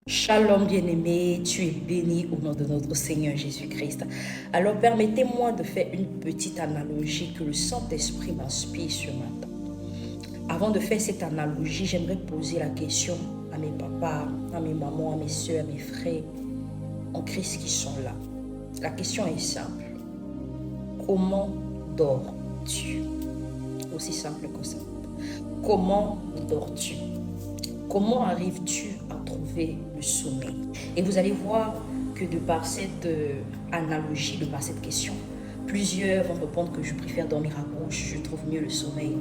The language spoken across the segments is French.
Shalom bien-aimé, tu es béni au nom de notre Seigneur Jésus-Christ. Alors permettez-moi de faire une petite analogie que le Saint-Esprit m'inspire ce matin. Avant de faire cette analogie, j'aimerais poser la question à mes papas, à mes mamans, à mes soeurs, à mes frères en Christ qui sont là. La question est simple. Comment dors-tu? Aussi simple que ça. Comment dors-tu? Comment arrives-tu à trouver le sommeil? Et vous allez voir que de par cette analogie, de par cette question, plusieurs vont répondre que je préfère dormir à gauche, je trouve mieux le sommeil.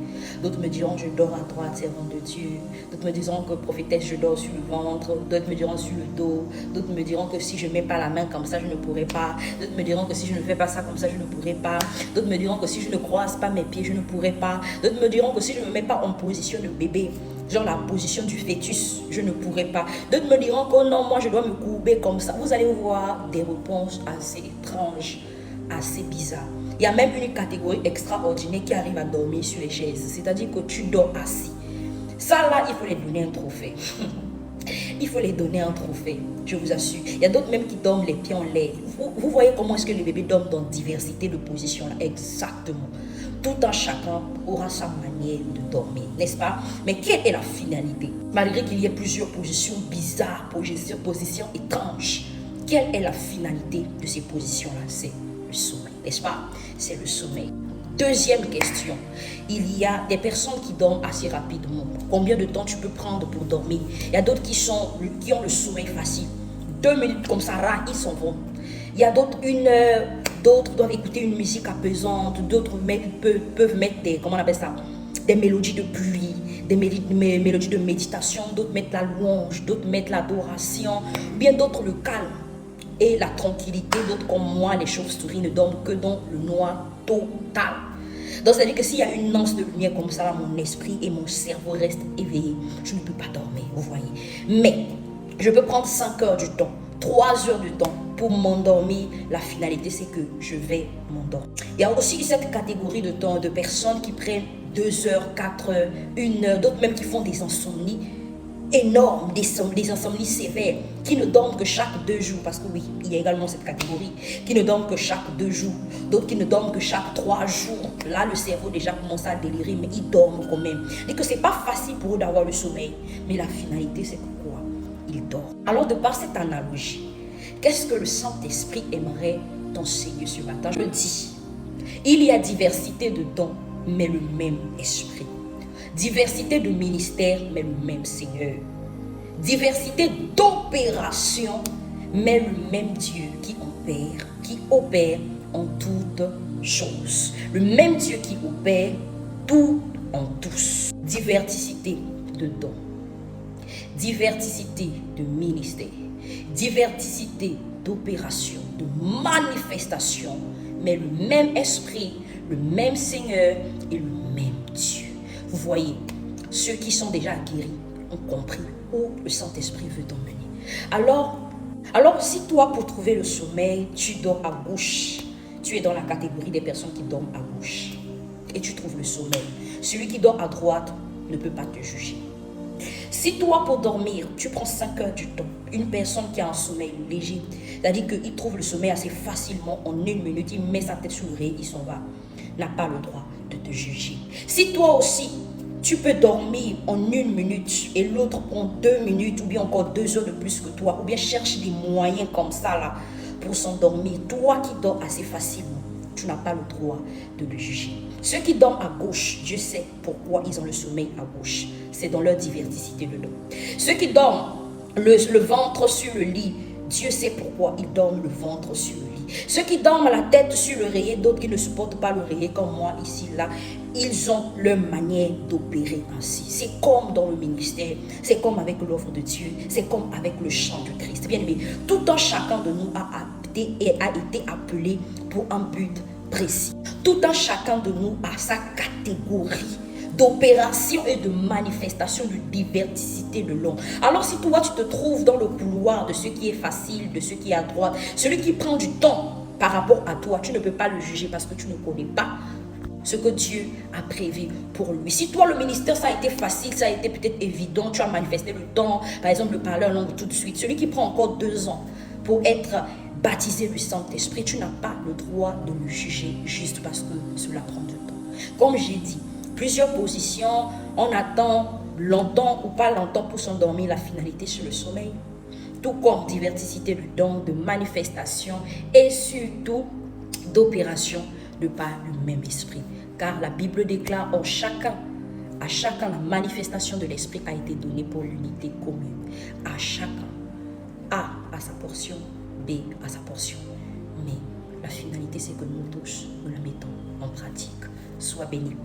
D'autres me diront je dors à droite, servant de Dieu. D'autres me diront que prophétesse, je dors sur le ventre. D'autres me diront sur le dos. D'autres me diront que si je ne mets pas la main comme ça, je ne pourrai pas. D'autres me diront que si je ne fais pas ça comme ça, je ne pourrai pas. D'autres me diront que si je ne croise pas mes pieds, je ne pourrai pas. D'autres me diront que si je ne me mets pas en position de bébé, genre la position du fœtus, je ne pourrai pas. D'autres me diront que non, moi je dois me courber comme ça. Vous allez voir des réponses assez étranges, assez bizarres. Il y a même une catégorie extraordinaire qui arrive à dormir sur les chaises. C'est-à-dire que tu dors assis. Ça là, il faut les donner un trophée. Il faut les donner un trophée, je vous assure. Il y a d'autres même qui dorment les pieds en l'air. Vous voyez comment est-ce que les bébés dorment dans diversité de positions là. Exactement. Tout un chacun aura sa manière de dormir, n'est-ce pas? Mais quelle est la finalité? Malgré qu'il y ait plusieurs positions bizarres, positions étranges, quelle est la finalité de ces positions-là? C'est le sommeil, n'est-ce pas? C'est le sommeil. Deuxième question, il y a des personnes qui dorment assez rapidement. Combien de temps tu peux prendre pour dormir? Il y a d'autres qui ont le sommeil facile. 2 minutes comme ça, ils s'en vont. Il y a d'autres 1 heure, d'autres doivent écouter une musique apaisante, d'autres peuvent mettre des mélodies de pluie, des mélodies de méditation, d'autres mettent la louange, d'autres mettent l'adoration, bien d'autres le calme et la tranquillité, d'autres comme moi, les chauves-souris ne dorment que dans le noir total. Donc, c'est-à-dire que s'il y a une anse de lumière comme ça, mon esprit et mon cerveau restent éveillés. Je ne peux pas dormir, vous voyez. Mais, je peux prendre 5 heures du temps, 3 heures du temps pour m'endormir. La finalité, c'est que je vais m'endormir. Il y a aussi cette catégorie de temps de personnes qui prennent 2 heures, 4 heures, 1 heure, d'autres même qui font des insomnies énormes, des insomnies sévères, qui ne dorment que chaque 2 jours, parce que oui, il y a également cette catégorie, qui ne dorment que chaque 2 jours, d'autres qui ne dorment que chaque 3 jours. Là, le cerveau déjà commence à délirer, mais ils dorment quand même. Et que c'est pas facile pour eux d'avoir le sommeil, mais la finalité, c'est que quoi? Ils dorment. Alors, de par cette analogie, qu'est-ce que le Saint-Esprit aimerait t'enseigner ce matin? Je dis, il y a diversité de dons, mais le même esprit. Diversité de ministères, mais le même Seigneur. Diversité d'opérations, mais le même Dieu qui opère en toutes choses. Le même Dieu qui opère tout en tous. Diversité de dons, diversité de ministères, diversité d'opérations, de manifestations, mais le même esprit, le même Seigneur et le même Dieu. Vous voyez, ceux qui sont déjà guéris ont compris où le Saint-Esprit veut t'emmener. Alors, si toi, pour trouver le sommeil, tu dors à gauche, tu es dans la catégorie des personnes qui dorment à gauche et tu trouves le sommeil. Celui qui dort à droite ne peut pas te juger. Si toi, pour dormir, tu prends 5 heures du temps, une personne qui a un sommeil léger, c'est-à-dire qu'il trouve le sommeil assez facilement, en 1 minute, il met sa tête sur l'oreille, il s'en va, n'a pas le droit de te juger. Si toi aussi, tu peux dormir en 1 minute et l'autre prend 2 minutes ou bien encore 2 heures de plus que toi, ou bien cherche des moyens comme ça là pour s'endormir, toi qui dors assez facilement, tu n'as pas le droit de le juger. Ceux qui dorment à gauche, Dieu sait pourquoi ils ont le sommeil à gauche. C'est dans leur diversité de dons. Ceux qui dorment le ventre sur le lit, Dieu sait pourquoi ils dorment le ventre sur le lit. Ceux qui dorment la tête sur l'oreiller, d'autres qui ne supportent pas l'oreiller comme moi ici, là, ils ont leur manière d'opérer ainsi. C'est comme dans le ministère, c'est comme avec l'œuvre de Dieu, c'est comme avec le chant de Christ. Bien aimé, tout un chacun de nous a été appelé pour un but précis. Tout un chacun de nous a sa catégorie d'opération et de manifestation de diversité de l'homme. Alors si toi tu te trouves dans le couloir de ce qui est facile, de ce qui est à droite, celui qui prend du temps par rapport à toi, tu ne peux pas le juger parce que tu ne connais pas ce que Dieu a prévu pour lui. Si toi, le ministère, ça a été facile, ça a été peut-être évident, tu as manifesté le temps, par exemple, le parler en langue tout de suite. Celui qui prend encore 2 ans pour être baptisé du Saint-Esprit, tu n'as pas le droit de le juger juste parce que cela prend du temps. Comme j'ai dit, plusieurs positions, on attend longtemps ou pas longtemps pour s'endormir, la finalité sur le sommeil. Tout comme diversité de dons, de manifestations et surtout d'opérations de par le même esprit. Car la Bible déclare à chacun, la manifestation de l'esprit a été donnée pour l'unité commune. À chacun, A à sa portion, B à sa portion. Mais la finalité, c'est que nous tous, nous la mettons en pratique. Sois bénis.